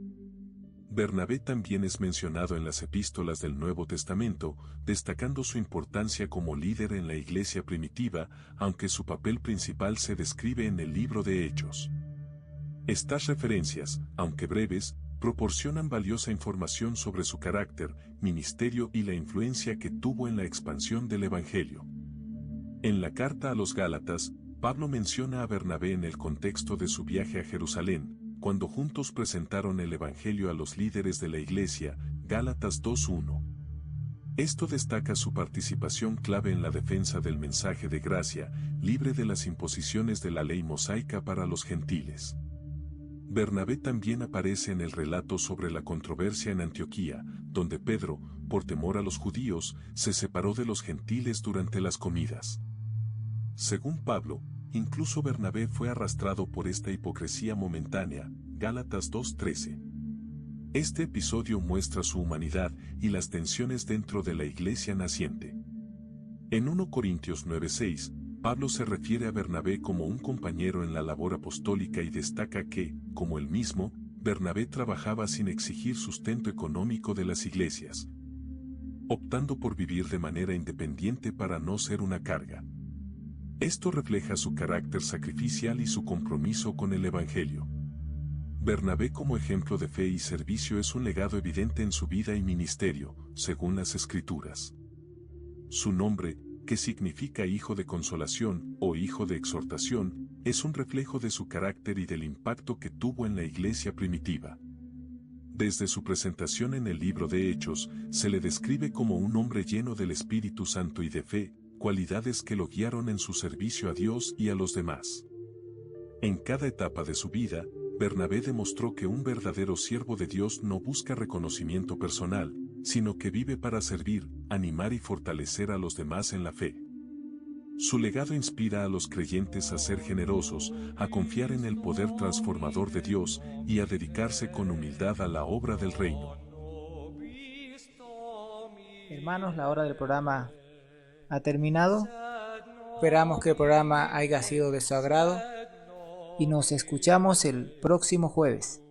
Bernabé también es mencionado en las epístolas del Nuevo Testamento, destacando su importancia como líder en la iglesia primitiva, aunque su papel principal se describe en el libro de Hechos. Estas referencias, aunque breves, proporcionan valiosa información sobre su carácter, ministerio y la influencia que tuvo en la expansión del Evangelio. En la carta a los Gálatas, Pablo menciona a Bernabé en el contexto de su viaje a Jerusalén, cuando juntos presentaron el Evangelio a los líderes de la iglesia, Gálatas 2:1. Esto destaca su participación clave en la defensa del mensaje de gracia, libre de las imposiciones de la ley mosaica para los gentiles. Bernabé también aparece en el relato sobre la controversia en Antioquía, donde Pedro, por temor a los judíos, se separó de los gentiles durante las comidas. Según Pablo, incluso Bernabé fue arrastrado por esta hipocresía momentánea, Gálatas 2:13. Este episodio muestra su humanidad y las tensiones dentro de la iglesia naciente. En 1 Corintios 9:6, Pablo se refiere a Bernabé como un compañero en la labor apostólica y destaca que, como él mismo, Bernabé trabajaba sin exigir sustento económico de las iglesias, optando por vivir de manera independiente para no ser una carga. Esto refleja su carácter sacrificial y su compromiso con el Evangelio. Bernabé como ejemplo de fe y servicio es un legado evidente en su vida y ministerio, según las Escrituras. Su nombre, que significa hijo de consolación o hijo de exhortación, es un reflejo de su carácter y del impacto que tuvo en la iglesia primitiva. Desde su presentación en el libro de Hechos, se le describe como un hombre lleno del Espíritu Santo y de fe, cualidades que lo guiaron en su servicio a Dios y a los demás. En cada etapa de su vida, Bernabé demostró que un verdadero siervo de Dios no busca reconocimiento personal, sino que vive para servir, animar y fortalecer a los demás en la fe. Su legado inspira a los creyentes a ser generosos, a confiar en el poder transformador de Dios y a dedicarse con humildad a la obra del reino. Hermanos, la hora del programa ha terminado. Esperamos que el programa haya sido de su agrado y nos escuchamos el próximo jueves.